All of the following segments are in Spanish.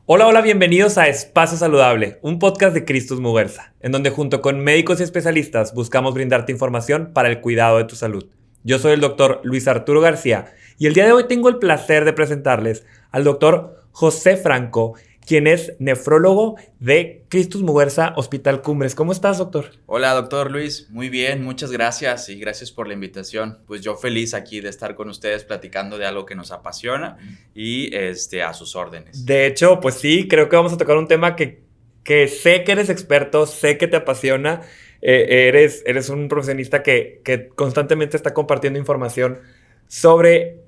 Hola, hola, bienvenidos a Espacio Saludable, un podcast de Cristus Muguerza, en donde junto con médicos y especialistas buscamos brindarte información para el cuidado de tu salud. Yo soy el doctor Luis Arturo García y el día de hoy tengo el placer de presentarles al doctor José Franco, quien es nefrólogo de Cristus Muguerza Hospital Cumbres. ¿Cómo estás, doctor? Hola, doctor Luis. Muy bien, muchas gracias y gracias por la invitación. Pues yo feliz aquí de estar con ustedes platicando de algo que nos apasiona y a sus órdenes. De hecho, pues sí, creo que vamos a tocar un tema que sé que eres experto, sé que te apasiona. Eres un profesionista que constantemente está compartiendo información sobre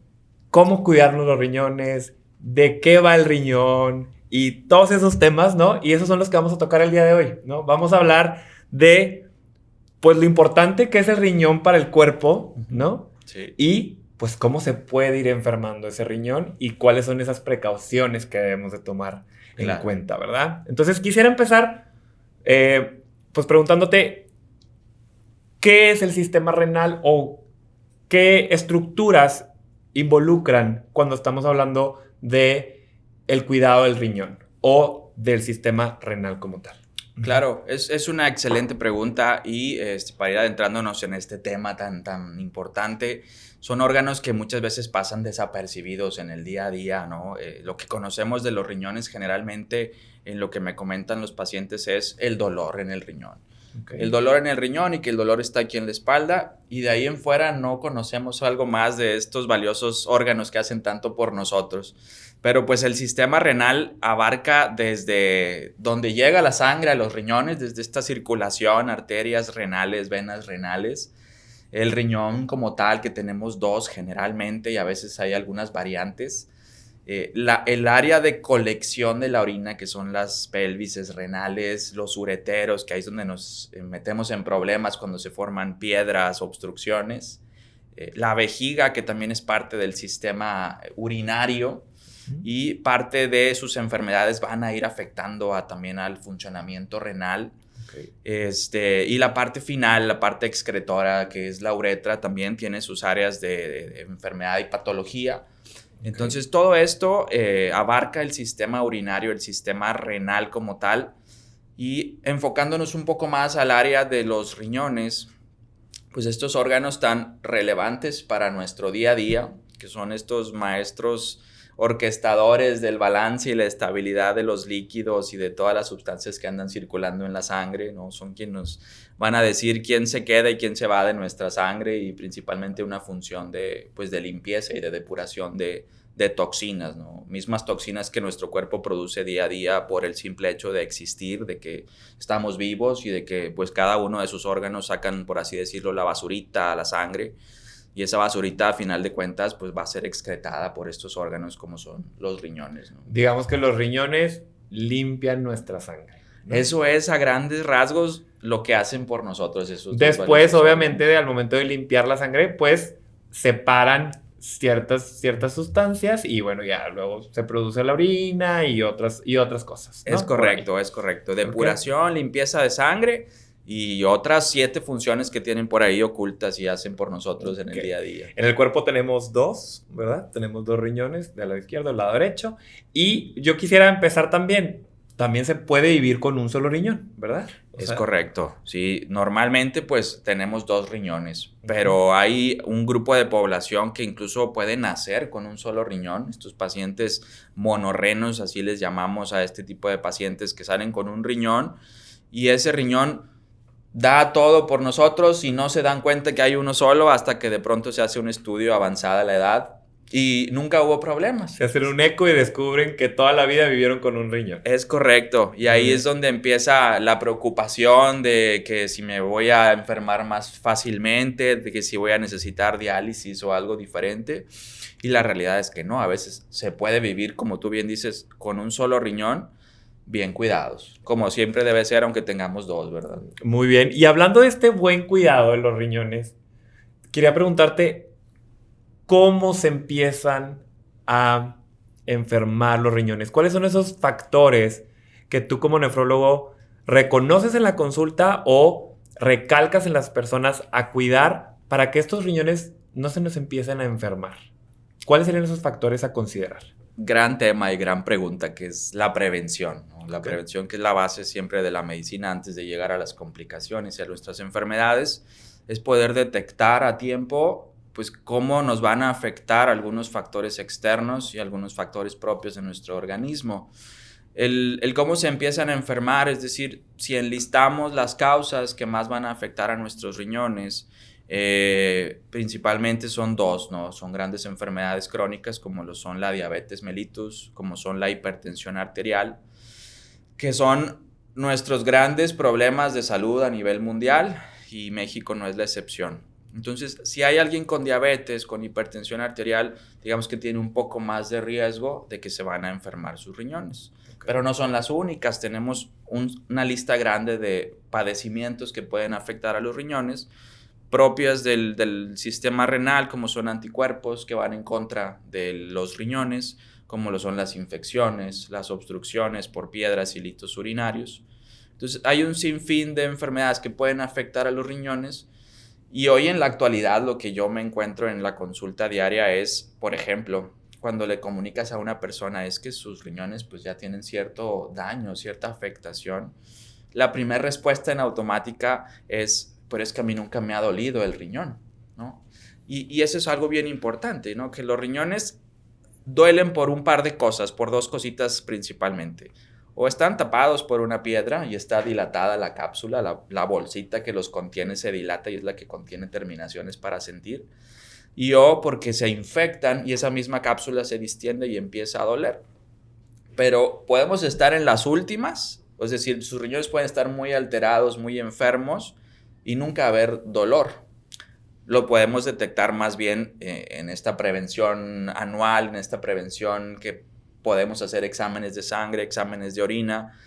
cómo cuidarnos los riñones, de qué va el riñón y todos esos temas, ¿no? Y esos son los que vamos a tocar el día de hoy, ¿no? Vamos a hablar de, pues, lo importante que es el riñón para el cuerpo, ¿no? Sí. Y, pues, cómo se puede ir enfermando ese riñón y cuáles son esas precauciones que debemos de tomar en cuenta, ¿verdad? Entonces, quisiera empezar, pues, preguntándote, ¿qué es el sistema renal o qué estructuras involucran cuando estamos hablando de el cuidado del riñón o del sistema renal como tal? Claro, es una excelente pregunta y para ir adentrándonos en este tema tan importante, son órganos que muchas veces pasan desapercibidos en el día a día, ¿no? Lo que conocemos de los riñones generalmente, en lo que me comentan los pacientes, es el dolor en el riñón. Okay. El dolor en el riñón y que el dolor está aquí en la espalda, y de ahí en fuera no conocemos algo más de estos valiosos órganos que hacen tanto por nosotros. Pero pues el sistema renal abarca desde donde llega la sangre a los riñones, desde esta circulación, arterias renales, venas renales, el riñón como tal, que tenemos dos generalmente y a veces hay algunas variantes. El área de colección de la orina, que son las pelvises renales, los ureteros, que ahí es donde nos metemos en problemas cuando se forman piedras, obstrucciones. La vejiga, que también es parte del sistema urinario, y parte de sus enfermedades van a ir afectando también al funcionamiento renal. Okay. Y la parte final, la parte excretora, que es la uretra, también tiene sus áreas de enfermedad y patología. Entonces, todo esto abarca el sistema urinario, el sistema renal como tal, y enfocándonos un poco más al área de los riñones, pues estos órganos tan relevantes para nuestro día a día, que son estos maestros orquestadores del balance y la estabilidad de los líquidos y de todas las sustancias que andan circulando en la sangre, ¿no? Son quienes nos van a decir quién se queda y quién se va de nuestra sangre, y principalmente una función de limpieza y de depuración de toxinas, ¿no? Mismas toxinas que nuestro cuerpo produce día a día por el simple hecho de existir, de que estamos vivos y de que pues cada uno de sus órganos sacan, por así decirlo, la basurita a la sangre. Y esa basurita, a final de cuentas, pues va a ser excretada por estos órganos como son los riñones, ¿no? Digamos que los riñones limpian nuestra sangre, ¿no? Eso es, a grandes rasgos, lo que hacen por nosotros esos dos Después, valiosos obviamente, órganos. al momento de limpiar la sangre, pues separan ciertas sustancias y bueno, ya luego se produce la orina y otras cosas, ¿no? Es correcto, es correcto. Depuración, Okay. limpieza de sangre y otras 7 funciones que tienen por ahí ocultas y hacen por nosotros en el día a día. En el cuerpo tenemos dos, ¿verdad? Tenemos dos riñones, del lado izquierdo, del lado derecho. Y yo quisiera empezar también se puede vivir con un solo riñón, ¿verdad? Es correcto, sí. Normalmente pues tenemos 2 riñones, pero hay un grupo de población que incluso puede nacer con un solo riñón. Estos pacientes monorrenos, así les llamamos a este tipo de pacientes que salen con un riñón, y ese riñón da todo por nosotros y no se dan cuenta que hay uno solo hasta que de pronto se hace un estudio avanzada la edad y nunca hubo problemas. Se hacen un eco y descubren que toda la vida vivieron con un riñón. Es correcto, y ahí es donde empieza la preocupación de que si me voy a enfermar más fácilmente, de que si voy a necesitar diálisis o algo diferente, y la realidad es que no, a veces se puede vivir, como tú bien dices, con un solo riñón, bien cuidados, como siempre debe ser, aunque tengamos 2, ¿verdad? Muy bien, y hablando de este buen cuidado de los riñones, quería preguntarte, ¿cómo se empiezan a enfermar los riñones? ¿Cuáles son esos factores que tú como nefrólogo reconoces en la consulta o recalcas en las personas a cuidar para que estos riñones no se nos empiecen a enfermar? ¿Cuáles serían esos factores a considerar? gran tema y gran pregunta, que es la prevención, ¿no? La prevención, que es la base siempre de la medicina antes de llegar a las complicaciones y a nuestras enfermedades, es poder detectar a tiempo pues cómo nos van a afectar algunos factores externos y algunos factores propios de nuestro organismo. El cómo se empiezan a enfermar, es decir, si enlistamos las causas que más van a afectar a nuestros riñones, principalmente son dos, ¿no? Son grandes enfermedades crónicas como lo son la diabetes mellitus, como son la hipertensión arterial, que son nuestros grandes problemas de salud a nivel mundial, y México no es la excepción. Entonces, si hay alguien con diabetes, con hipertensión arterial, digamos que tiene un poco más de riesgo de que se van a enfermar sus riñones. Pero no son las únicas, tenemos una lista grande de padecimientos que pueden afectar a los riñones, propias del sistema renal, como son anticuerpos que van en contra de los riñones, como lo son las infecciones, las obstrucciones por piedras y litos urinarios. Entonces, hay un sinfín de enfermedades que pueden afectar a los riñones, y hoy en la actualidad lo que yo me encuentro en la consulta diaria es, por ejemplo, cuando le comunicas a una persona es que sus riñones pues ya tienen cierto daño, cierta afectación, la primera respuesta en automática es, pero es que a mí nunca me ha dolido el riñón, ¿no? Y eso es algo bien importante, ¿no? Que los riñones duelen por un par de cosas, por dos cositas principalmente. O están tapados por una piedra y está dilatada la cápsula, la bolsita que los contiene se dilata y es la que contiene terminaciones para sentir. O porque se infectan y esa misma cápsula se distiende y empieza a doler. Pero podemos estar en las últimas, es decir, sus riñones pueden estar muy alterados, muy enfermos y nunca haber dolor. Lo podemos detectar más bien en esta prevención anual, en esta prevención que podemos hacer exámenes de sangre, exámenes de orina,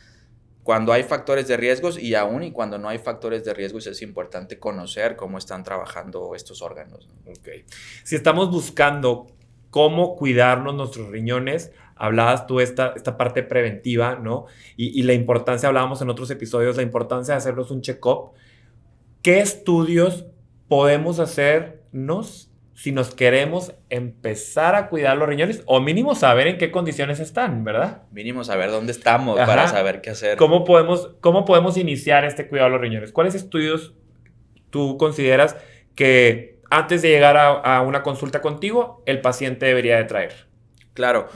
cuando hay factores de riesgos, y aún y cuando no hay factores de riesgos es importante conocer cómo están trabajando estos órganos. Okay. Si estamos buscando cómo cuidarnos nuestros riñones, hablabas tú esta parte preventiva, ¿no? Y la importancia, hablábamos en otros episodios, la importancia de hacernos un check-up. ¿Qué estudios podemos hacernos si nos queremos empezar a cuidar los riñones, o mínimo saber en qué condiciones están, ¿verdad? Mínimo saber dónde estamos para saber qué hacer. ¿Cómo podemos iniciar este cuidado de los riñones? ¿Cuáles estudios tú consideras que antes de llegar a una consulta contigo, el paciente debería de traer? Claro.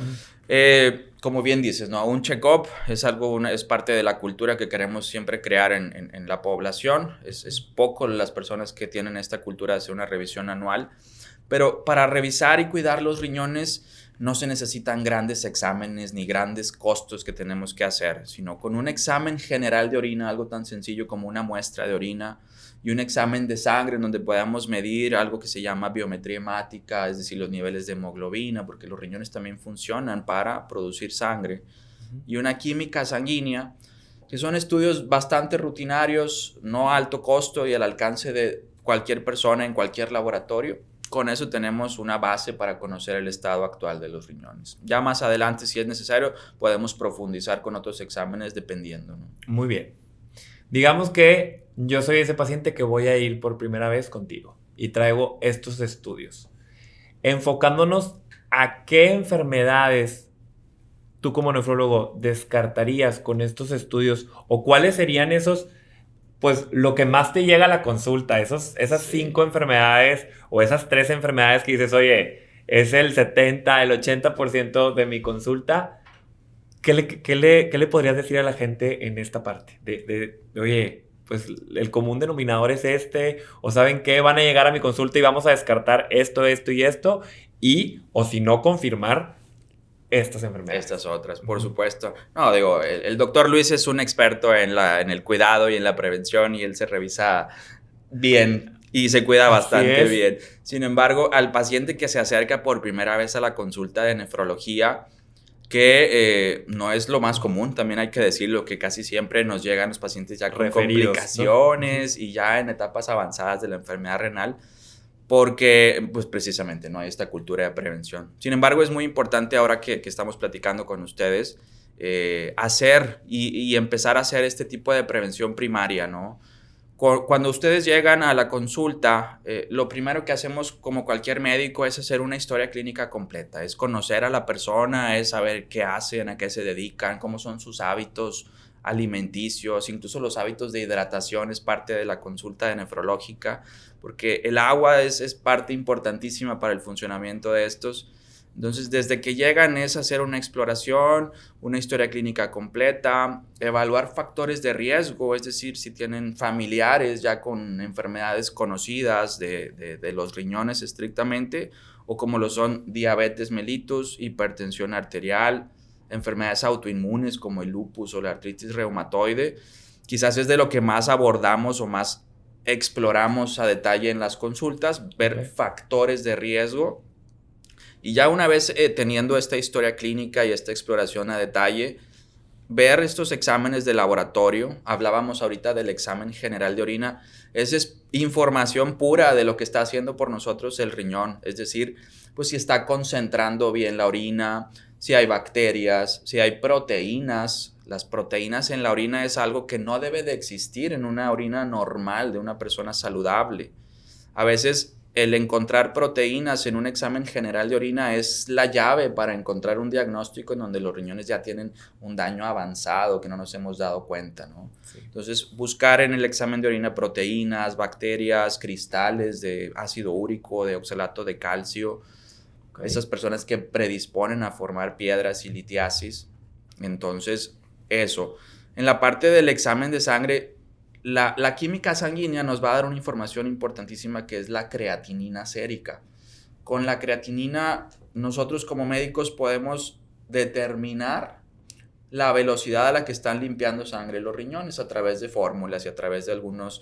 Como bien dices, ¿no? Un check-up es parte de la cultura que queremos siempre crear en la población. Es poco las personas que tienen esta cultura de hacer una revisión anual. Pero para revisar y cuidar los riñones no se necesitan grandes exámenes ni grandes costos que tenemos que hacer, sino con un examen general de orina, algo tan sencillo como una muestra de orina, y un examen de sangre en donde podamos medir algo que se llama biometría hemática, es decir, los niveles de hemoglobina, porque los riñones también funcionan para producir sangre, y una química sanguínea, que son estudios bastante rutinarios, no a alto costo y al alcance de cualquier persona en cualquier laboratorio. Con eso tenemos una base para conocer el estado actual de los riñones. Ya más adelante, si es necesario, podemos profundizar con otros exámenes dependiendo, ¿no? Muy bien. Digamos que yo soy ese paciente que voy a ir por primera vez contigo y traigo estos estudios. Enfocándonos a qué enfermedades tú como nefrólogo descartarías con estos estudios, o cuáles serían esos, pues lo que más te llega a la consulta, esas 5 enfermedades o esas 3 enfermedades que dices, oye, es el 70, el 80% de mi consulta. ¿Qué le podrías decir a la gente en esta parte? Oye, pues el común denominador es este, o ¿saben qué? Van a llegar a mi consulta y vamos a descartar esto, esto y esto, o si no, confirmar estas enfermedades. Estas otras, por supuesto. No, digo, el doctor Luis es un experto en el cuidado y en la prevención, y él se revisa bien y se cuida bastante bien. Sin embargo, al paciente que se acerca por primera vez a la consulta de nefrología, que no es lo más común, también hay que decirlo, que casi siempre nos llegan los pacientes ya con complicaciones, ¿no? Y ya en etapas avanzadas de la enfermedad renal, porque pues precisamente no hay esta cultura de prevención. Sin embargo, es muy importante ahora que estamos platicando con ustedes, hacer y empezar a hacer este tipo de prevención primaria, ¿no? Cuando ustedes llegan a la consulta, lo primero que hacemos como cualquier médico es hacer una historia clínica completa, es conocer a la persona, es saber qué hacen, a qué se dedican, cómo son sus hábitos alimenticios, incluso los hábitos de hidratación es parte de la consulta de nefrológica, porque el agua es parte importantísima para el funcionamiento de estos. Entonces, desde que llegan es hacer una exploración, una historia clínica completa, evaluar factores de riesgo, es decir, si tienen familiares ya con enfermedades conocidas de los riñones estrictamente, o como lo son diabetes mellitus, hipertensión arterial, enfermedades autoinmunes como el lupus o la artritis reumatoide. Quizás es de lo que más abordamos o más exploramos a detalle en las consultas, ver factores de riesgo. Y ya una vez teniendo esta historia clínica y esta exploración a detalle, ver estos exámenes de laboratorio, hablábamos ahorita del examen general de orina, esa es información pura de lo que está haciendo por nosotros el riñón, es decir, pues si está concentrando bien la orina, si hay bacterias, si hay proteínas. Las proteínas en la orina es algo que no debe de existir en una orina normal de una persona saludable. A veces el encontrar proteínas en un examen general de orina es la llave para encontrar un diagnóstico en donde los riñones ya tienen un daño avanzado que no nos hemos dado cuenta, ¿no? Sí. Entonces, buscar en el examen de orina proteínas, bacterias, cristales de ácido úrico, de oxalato de calcio, esas personas que predisponen a formar piedras y litiasis. Entonces, eso. En la parte del examen de sangre, la química sanguínea nos va a dar una información importantísima que es la creatinina sérica. Con la creatinina, nosotros como médicos podemos determinar la velocidad a la que están limpiando sangre los riñones a través de fórmulas y a través de algunos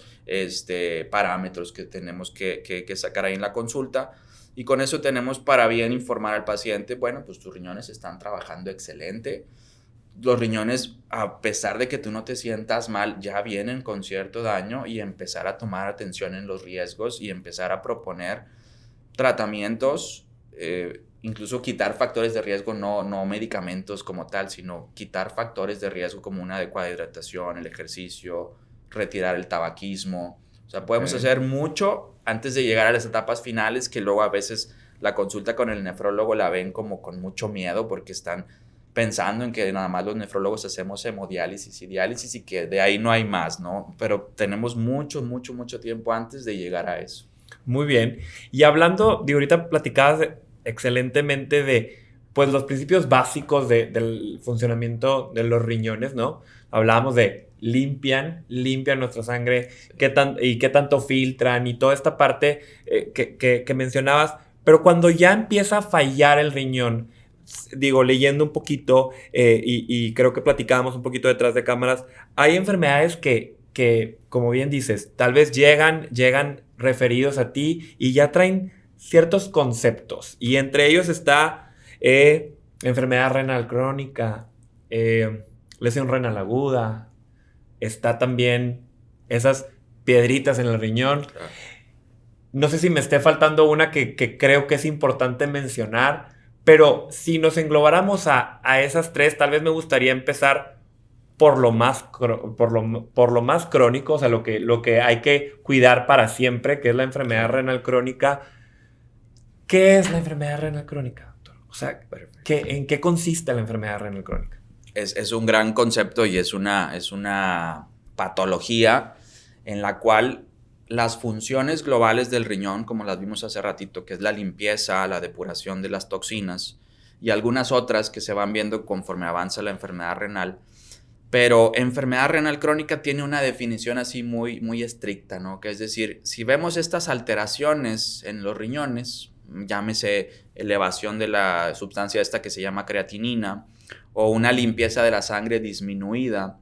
parámetros que tenemos que sacar ahí en la consulta. Y con eso tenemos para bien informar al paciente, bueno, pues tus riñones están trabajando excelente. Los riñones, a pesar de que tú no te sientas mal, ya vienen con cierto daño y empezar a tomar atención en los riesgos y empezar a proponer tratamientos, incluso quitar factores de riesgo, no medicamentos como tal, sino quitar factores de riesgo como una adecuada hidratación, el ejercicio, retirar el tabaquismo. O sea, podemos hacer mucho antes de llegar a las etapas finales que luego a veces la consulta con el nefrólogo la ven como con mucho miedo porque están pensando en que nada más los nefrólogos hacemos hemodiálisis y diálisis y que de ahí no hay más, ¿no? Pero tenemos mucho tiempo antes de llegar a eso. Muy bien. Y hablando, de ahorita platicabas excelentemente de pues los principios básicos del funcionamiento de los riñones, ¿no? Hablábamos de limpian nuestra sangre, qué tanto filtran y toda esta parte que mencionabas. Pero cuando ya empieza a fallar el riñón, digo, leyendo un poquito y creo que platicábamos un poquito detrás de cámaras, hay enfermedades que, como bien dices, tal vez llegan referidos a ti y ya traen ciertos conceptos. Y entre ellos está enfermedad renal crónica, lesión renal aguda, está también esas piedritas en el riñón. Claro. No sé si me esté faltando una que creo que es importante mencionar, pero si nos englobáramos a esas tres, tal vez me gustaría empezar por lo más crónico, o sea, lo que hay que cuidar para siempre, que es la enfermedad renal crónica. ¿Qué es la enfermedad renal crónica, doctor? O sea, ¿en qué consiste la enfermedad renal crónica? Es un gran concepto y es una patología en la cual las funciones globales del riñón, como las vimos hace ratito, que es la limpieza, la depuración de las toxinas y algunas otras que se van viendo conforme avanza la enfermedad renal. Pero enfermedad renal crónica tiene una definición así muy estricta, ¿no? Que es decir, si vemos estas alteraciones en los riñones, llámese elevación de la sustancia esta que se llama creatinina o una limpieza de la sangre disminuida,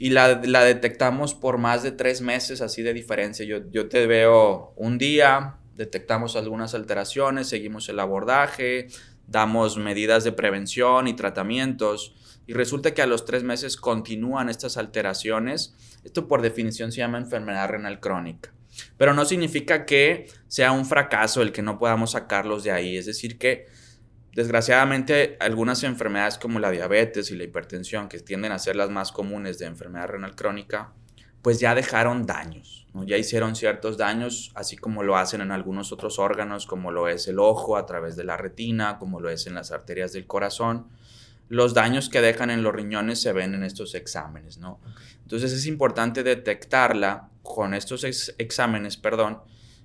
y la detectamos por más de 3 meses así de diferencia. Yo te veo un día, detectamos algunas alteraciones, seguimos el abordaje, damos medidas de prevención y tratamientos y resulta que a los 3 meses continúan estas alteraciones. Esto por definición se llama enfermedad renal crónica. Pero no significa que sea un fracaso el que no podamos sacarlos de ahí. Es decir que desgraciadamente algunas enfermedades como la diabetes y la hipertensión, que tienden a ser las más comunes de enfermedad renal crónica, pues ya dejaron daños, ¿no? Ya hicieron ciertos daños, así como lo hacen en algunos otros órganos, como lo es el ojo a través de la retina, como lo es en las arterias del corazón. Los daños que dejan en los riñones se ven en estos exámenes, ¿no? Entonces es importante detectarla con estos exámenes,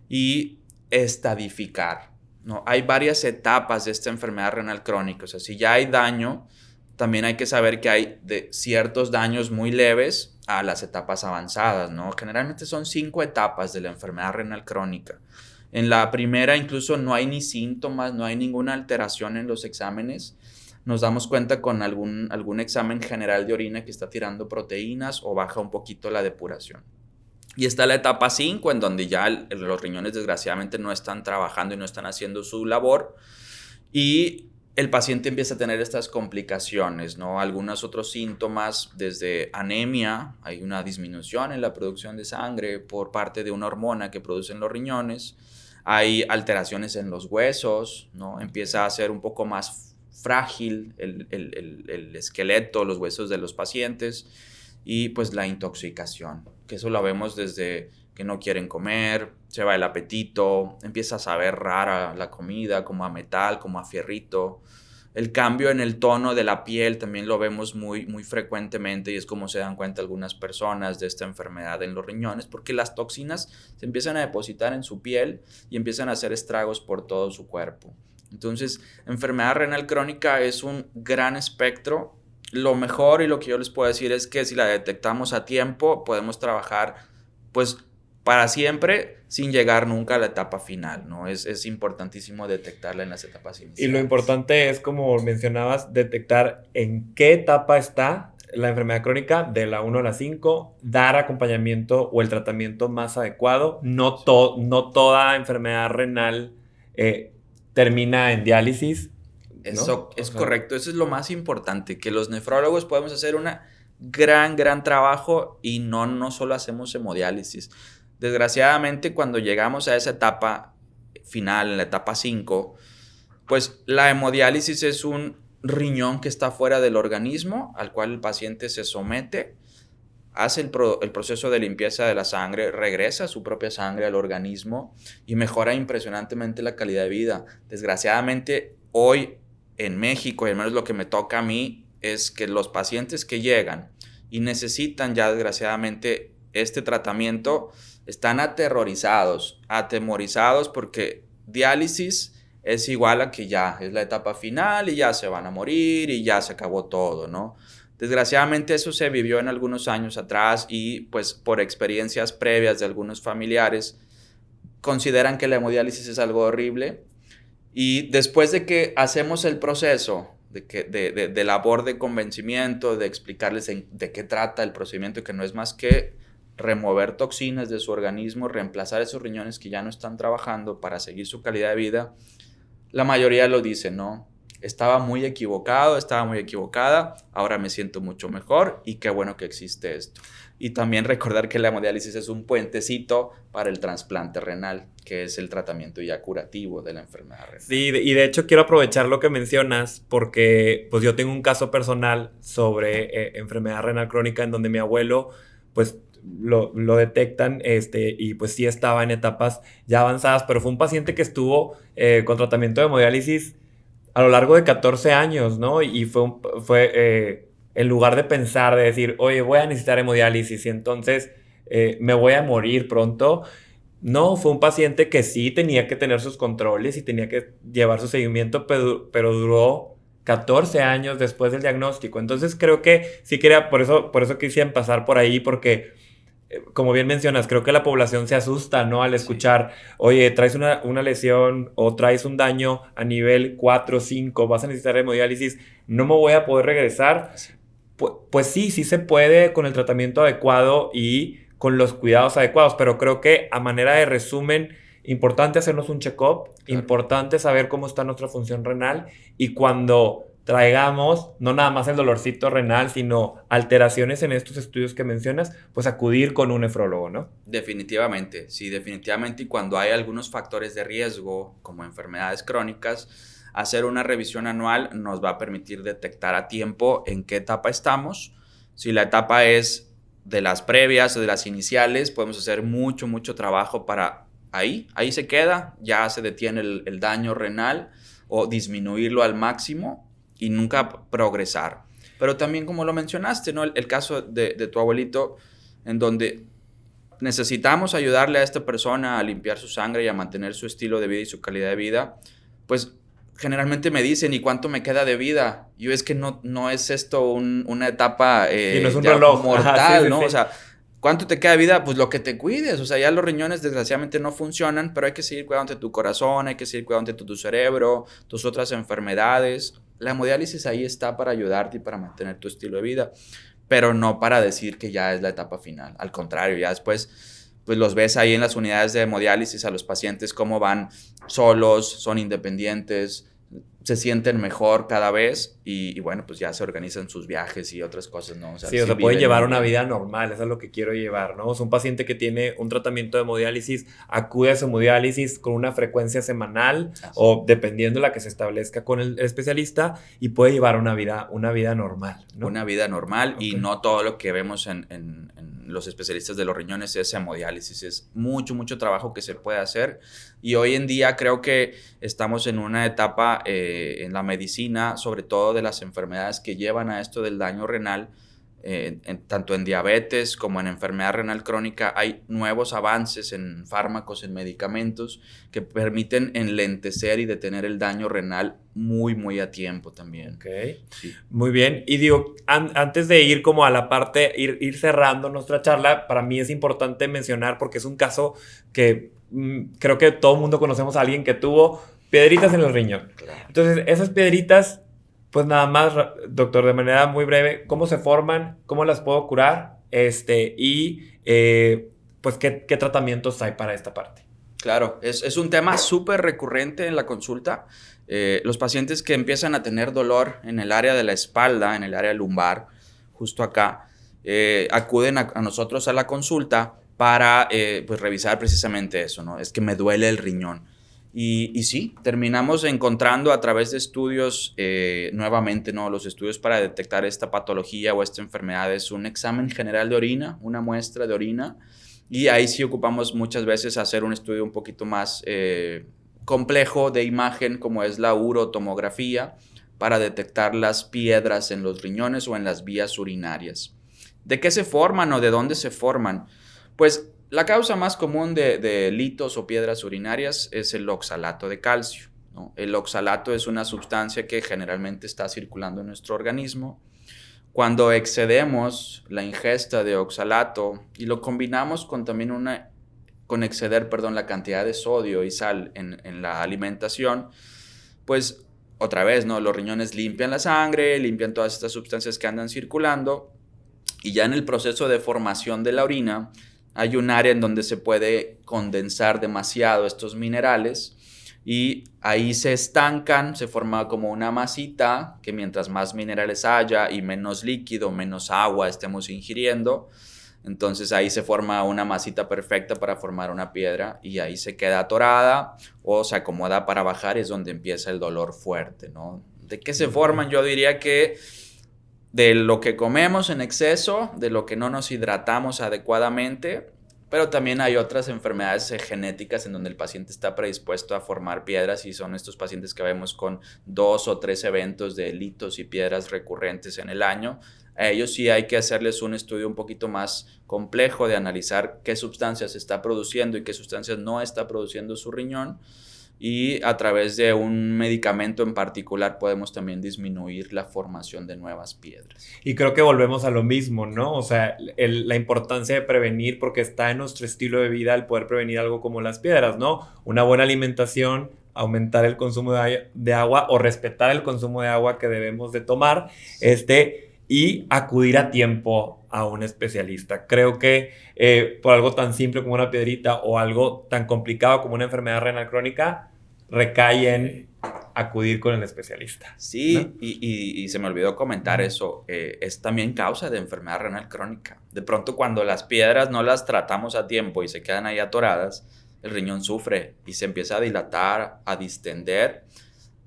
y estadificar, ¿no? Hay varias etapas de esta enfermedad renal crónica. O sea, si ya hay daño, también hay que saber que hay de ciertos daños muy leves a las etapas avanzadas, ¿no? Generalmente son 5 etapas de la enfermedad renal crónica. En la primera incluso no hay ni síntomas, no hay ninguna alteración en los exámenes. Nos damos cuenta con algún examen general de orina que está tirando proteínas o baja un poquito la depuración. Y está la etapa 5, en donde ya los riñones desgraciadamente no están trabajando y no están haciendo su labor. Y el paciente empieza a tener estas complicaciones, ¿no? Algunos otros síntomas, desde anemia, hay una disminución en la producción de sangre por parte de una hormona que producen los riñones. Hay alteraciones en los huesos, ¿no? Empieza a ser un poco más frágil el esqueleto, los huesos de los pacientes. Y pues la intoxicación, que eso lo vemos desde que no quieren comer, se va el apetito, empieza a saber rara la comida, como a metal, como a fierrito. El cambio en el tono de la piel también lo vemos muy, muy frecuentemente, y es como se dan cuenta algunas personas de esta enfermedad en los riñones, porque las toxinas se empiezan a depositar en su piel y empiezan a hacer estragos por todo su cuerpo. Entonces, enfermedad renal crónica es un gran espectro. Lo mejor y lo que yo les puedo decir es que si la detectamos a tiempo, podemos trabajar pues para siempre sin llegar nunca a la etapa final, ¿no? Es importantísimo detectarla en las etapas iniciales. Y lo importante es, como mencionabas, detectar en qué etapa está la enfermedad crónica, de la 1 a la 5, dar acompañamiento o el tratamiento más adecuado. No toda enfermedad renal termina en diálisis. Eso es correcto, eso es lo más importante, que los nefrólogos podemos hacer un gran trabajo y no solo hacemos hemodiálisis. Desgraciadamente, cuando llegamos a esa etapa final, en la etapa 5, pues la hemodiálisis es un riñón que está fuera del organismo, al cual el paciente se somete, hace el proceso de limpieza de la sangre, regresa su propia sangre al organismo y mejora impresionantemente la calidad de vida. Desgraciadamente, hoy en México, y al menos lo que me toca a mí, es que los pacientes que llegan y necesitan ya desgraciadamente este tratamiento están atemorizados porque diálisis es igual a que ya es la etapa final y ya se van a morir y ya se acabó todo, ¿no? Desgraciadamente eso se vivió en algunos años atrás, y pues por experiencias previas de algunos familiares consideran que la hemodiálisis es algo horrible. Y después de que hacemos el proceso de labor de convencimiento, de explicarles de qué trata el procedimiento, que no es más que remover toxinas de su organismo, reemplazar esos riñones que ya no están trabajando para seguir su calidad de vida, la mayoría lo dice, ¿no? Estaba muy equivocado, estaba muy equivocada, ahora me siento mucho mejor y qué bueno que existe esto. Y también recordar que la hemodiálisis es un puentecito para el trasplante renal, que es el tratamiento ya curativo de la enfermedad renal. Sí, y de hecho quiero aprovechar lo que mencionas, porque pues yo tengo un caso personal sobre enfermedad renal crónica, en donde mi abuelo pues lo detectan, y pues sí estaba en etapas ya avanzadas, pero fue un paciente que estuvo con tratamiento de hemodiálisis a lo largo de 14 años, ¿no? Y fue en lugar de pensar, de decir, oye, voy a necesitar hemodiálisis y entonces me voy a morir pronto. No, fue un paciente que sí tenía que tener sus controles y tenía que llevar su seguimiento, pero duró 14 años después del diagnóstico. Entonces creo que sí quería, por eso quise pasar por ahí, porque como bien mencionas, creo que la población se asusta, ¿no? Al escuchar, oye, traes una lesión o traes un daño a nivel 4 o 5, vas a necesitar hemodiálisis, no me voy a poder regresar. Sí. Pues sí se puede con el tratamiento adecuado y con los cuidados adecuados, pero creo que a manera de resumen, importante hacernos un check-up, claro. Importante saber cómo está nuestra función renal, y cuando traigamos no nada más el dolorcito renal, sino alteraciones en estos estudios que mencionas, pues acudir con un nefrólogo, ¿no? Definitivamente, sí, definitivamente. Y cuando hay algunos factores de riesgo, como enfermedades crónicas, hacer una revisión anual nos va a permitir detectar a tiempo en qué etapa estamos. Si la etapa es de las previas o de las iniciales, podemos hacer mucho trabajo para ahí se queda, ya se detiene el daño renal o disminuirlo al máximo y nunca progresar. Pero también, como lo mencionaste, ¿no? El caso de tu abuelito, en donde necesitamos ayudarle a esta persona a limpiar su sangre y a mantener su estilo de vida y su calidad de vida, pues generalmente me dicen, ¿y cuánto me queda de vida? Yo es que no es esto una etapa sí, no es un ya reloj mortal, ajá, sí, ¿no? sí. O sea, ¿cuánto te queda de vida? Pues lo que te cuides. O sea, ya los riñones desgraciadamente no funcionan, pero hay que seguir cuidando de tu corazón, hay que seguir cuidando de tu cerebro, tus otras enfermedades. La hemodiálisis ahí está para ayudarte y para mantener tu estilo de vida, pero no para decir que ya es la etapa final. Al contrario, ya después pues los ves ahí en las unidades de hemodiálisis a los pacientes cómo van solos, son independientes, se sienten mejor cada vez y bueno, pues ya se organizan sus viajes y otras cosas, ¿no? O sea, Sí, o sí sea, pueden viven llevar muy una bien. vida normal, eso es lo que quiero llevar, ¿no? O sea, un paciente que tiene un tratamiento de hemodiálisis acude a su hemodiálisis con una frecuencia semanal o dependiendo de la que se establezca con el especialista y puede llevar una vida normal, ¿no? Una vida normal Okay. Y no todo lo que vemos en los especialistas de los riñones es hemodiálisis. Es mucho trabajo que se puede hacer y hoy en día creo que estamos en una etapa en la medicina, sobre todo de las enfermedades que llevan a esto del daño renal, tanto en diabetes como en enfermedad renal crónica, hay nuevos avances en fármacos, en medicamentos que permiten enlentecer y detener el daño renal muy a tiempo también. Ok, Sí. muy bien. Y digo, antes de ir como a la parte, ir cerrando nuestra charla, para mí es importante mencionar, porque es un caso que creo que todo el mundo conocemos a alguien que tuvo piedritas en el riñón. Claro. Entonces, esas piedritas, pues nada más, doctor, de manera muy breve, ¿cómo se forman? ¿Cómo las puedo curar? Pues, ¿qué tratamientos hay para esta parte? Claro, es un tema súper recurrente en la consulta. Los pacientes que empiezan a tener dolor en el área de la espalda, en el área lumbar, justo acá, acuden a nosotros a la consulta para pues revisar precisamente eso, ¿no? Es que me duele el riñón. Y sí, terminamos encontrando a través de estudios, nuevamente, ¿no? Los estudios para detectar esta patología o esta enfermedad es un examen general de orina, una muestra de orina, y ahí sí ocupamos muchas veces hacer un estudio un poquito más complejo de imagen, como es la urotomografía, para detectar las piedras en los riñones o en las vías urinarias. ¿De qué se forman o de dónde se forman? Pues la causa más común de litos o piedras urinarias es el oxalato de calcio, ¿no? El oxalato es una sustancia que generalmente está circulando en nuestro organismo. Cuando excedemos la ingesta de oxalato y lo combinamos con también con exceder, la cantidad de sodio y sal en la alimentación, pues otra vez, ¿no? Los riñones limpian la sangre, limpian todas estas sustancias que andan circulando y ya en el proceso de formación de la orina hay un área en donde se puede condensar demasiado estos minerales y ahí se estancan, se forma como una masita que mientras más minerales haya y menos líquido, menos agua estemos ingiriendo, entonces ahí se forma una masita perfecta para formar una piedra y ahí se queda atorada o se acomoda para bajar y es donde empieza el dolor fuerte, ¿no? ¿De qué se forman? Yo diría que de lo que comemos en exceso, de lo que no nos hidratamos adecuadamente, pero también hay otras enfermedades genéticas en donde el paciente está predispuesto a formar piedras y son estos pacientes que vemos con 2 o 3 eventos de litos y piedras recurrentes en el año. A ellos sí hay que hacerles un estudio un poquito más complejo de analizar qué sustancias está produciendo y qué sustancias no está produciendo su riñón. Y a través de un medicamento en particular podemos también disminuir la formación de nuevas piedras. Y creo que volvemos a lo mismo, ¿no? O sea, la importancia de prevenir, porque está en nuestro estilo de vida el poder prevenir algo como las piedras, ¿no? Una buena alimentación, aumentar el consumo de agua o respetar el consumo de agua que debemos de tomar, y acudir a tiempo a un especialista. Creo que por algo tan simple como una piedrita o algo tan complicado como una enfermedad renal crónica, recae en acudir con el especialista. Sí, ¿no? y se me olvidó comentar eso, es también causa de enfermedad renal crónica. De pronto cuando las piedras no las tratamos a tiempo y se quedan ahí atoradas, el riñón sufre y se empieza a dilatar, a distender.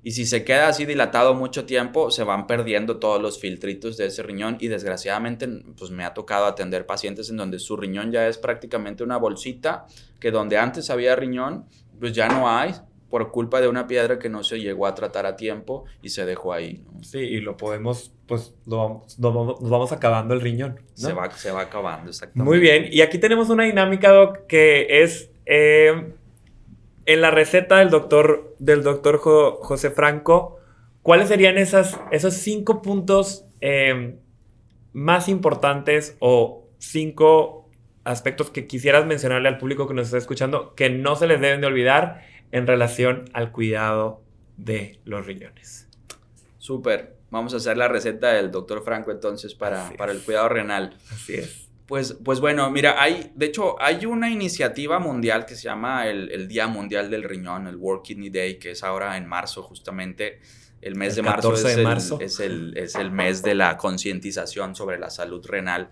Y si se queda así dilatado mucho tiempo, se van perdiendo todos los filtritos de ese riñón y desgraciadamente pues me ha tocado atender pacientes en donde su riñón ya es prácticamente una bolsita, que donde antes había riñón, pues ya no hay por culpa de una piedra que no se llegó a tratar a tiempo y se dejó ahí, ¿no? Sí, y lo podemos, pues nos vamos acabando el riñón, ¿no? Se va acabando, exactamente. Muy bien, y aquí tenemos una dinámica, Doc, que es en la receta del doctor José Franco, ¿cuáles serían esos 5 puntos más importantes o 5 aspectos que quisieras mencionarle al público que nos está escuchando que no se les deben de olvidar en relación al cuidado de los riñones? Súper. Vamos a hacer la receta del doctor Franco entonces para el cuidado renal. Así es. Pues bueno, mira, de hecho hay una iniciativa mundial que se llama el Día Mundial del Riñón, el World Kidney Day, que es ahora en marzo justamente. El mes de marzo es el mes de la concientización sobre la salud renal.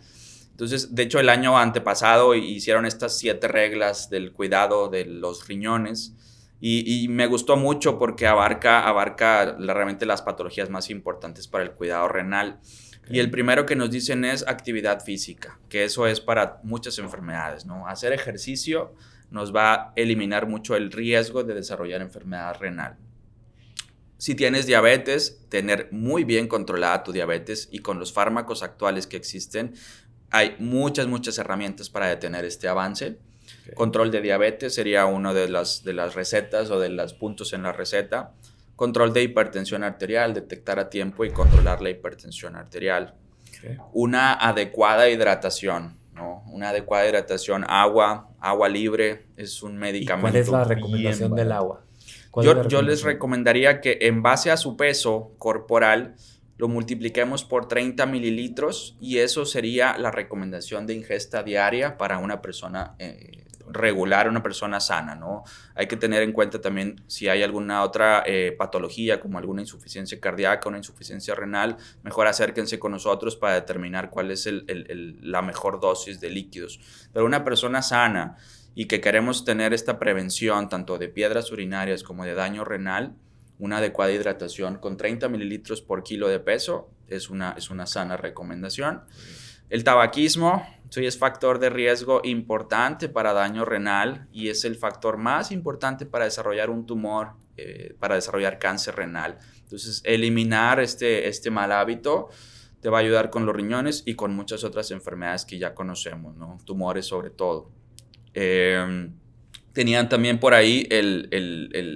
Entonces, de hecho, el año antepasado hicieron estas 7 reglas del cuidado de los riñones y me gustó mucho porque abarca realmente las patologías más importantes para el cuidado renal. Okay. Y el primero que nos dicen es actividad física, que eso es para muchas enfermedades, ¿no? Hacer ejercicio nos va a eliminar mucho el riesgo de desarrollar enfermedad renal. Si tienes diabetes, tener muy bien controlada tu diabetes y con los fármacos actuales que existen, hay muchas herramientas para detener este avance. Okay. Control de diabetes sería una de las recetas o de los puntos en la receta. Control de hipertensión arterial, detectar a tiempo y controlar la hipertensión arterial. Okay. Una adecuada hidratación, ¿no? Una adecuada hidratación, agua libre es un medicamento. ¿Y cuál es la recomendación del agua? Yo les recomendaría que en base a su peso corporal lo multipliquemos por 30 mililitros y eso sería la recomendación de ingesta diaria para una persona regular, una persona sana, ¿no? Hay que tener en cuenta también si hay alguna otra patología como alguna insuficiencia cardíaca, una insuficiencia renal, mejor acérquense con nosotros para determinar cuál es la mejor dosis de líquidos. Pero una persona sana y que queremos tener esta prevención tanto de piedras urinarias como de daño renal, una adecuada hidratación con 30 mililitros por kilo de peso es una sana recomendación. El tabaquismo es factor de riesgo importante para daño renal y es el factor más importante para desarrollar un tumor, para desarrollar cáncer renal. Entonces, eliminar este mal hábito te va a ayudar con los riñones y con muchas otras enfermedades que ya conocemos, ¿no? Tumores sobre todo. Tenían también por ahí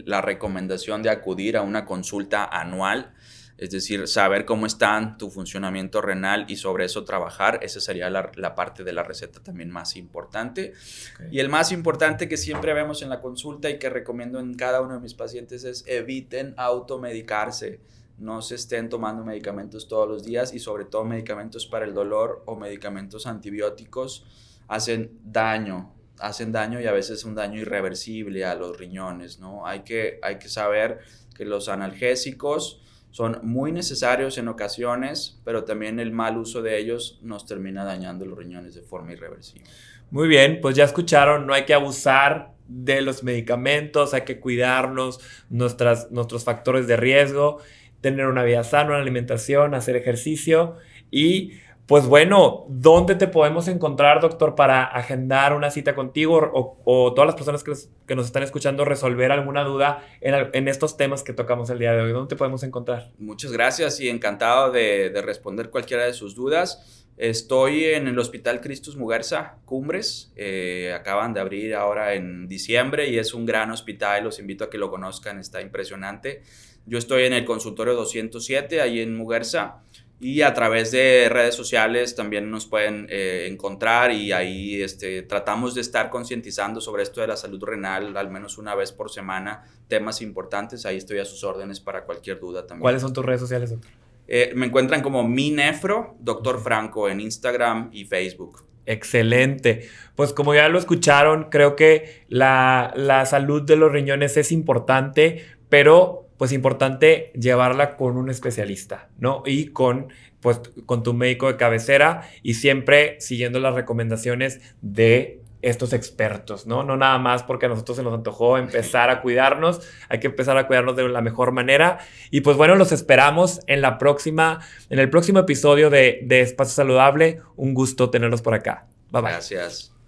la recomendación de acudir a una consulta anual, es decir, saber cómo está tu funcionamiento renal y sobre eso trabajar. Esa sería la parte de la receta también más importante. Okay. Y el más importante que siempre vemos en la consulta y que recomiendo en cada uno de mis pacientes es eviten automedicarse. No se estén tomando medicamentos todos los días y sobre todo medicamentos para el dolor o medicamentos antibióticos hacen daño y a veces un daño irreversible a los riñones, ¿no? Hay que saber que los analgésicos son muy necesarios en ocasiones, pero también el mal uso de ellos nos termina dañando los riñones de forma irreversible. Muy bien, pues ya escucharon, no hay que abusar de los medicamentos, hay que cuidarnos, nuestros factores de riesgo, tener una vida sana, una alimentación, hacer ejercicio y... Pues bueno, ¿dónde te podemos encontrar, doctor, para agendar una cita contigo o todas las personas que nos están escuchando resolver alguna duda en estos temas que tocamos el día de hoy? ¿Dónde te podemos encontrar? Muchas gracias y encantado de responder cualquiera de sus dudas. Estoy en el Hospital Cristus Muguerza, Cumbres. Acaban de abrir ahora en diciembre y es un gran hospital. Los invito a que lo conozcan, está impresionante. Yo estoy en el consultorio 207, ahí en Muguerza. Y a través de redes sociales también nos pueden encontrar y ahí tratamos de estar concientizando sobre esto de la salud renal al menos una vez por semana, temas importantes. Ahí estoy a sus órdenes para cualquier duda también. ¿Cuáles son tus redes sociales, doctor? Me encuentran como MiNefro, Dr. Franco en Instagram y Facebook. Excelente. Pues como ya lo escucharon, creo que la salud de los riñones es importante, pero... pues importante llevarla con un especialista, ¿no? Y con tu médico de cabecera y siempre siguiendo las recomendaciones de estos expertos, ¿no? No nada más porque a nosotros se nos antojó empezar a cuidarnos, hay que empezar a cuidarnos de la mejor manera. Y pues bueno, los esperamos en el próximo episodio de Espacio Saludable. Un gusto tenerlos por acá. Bye bye. Gracias.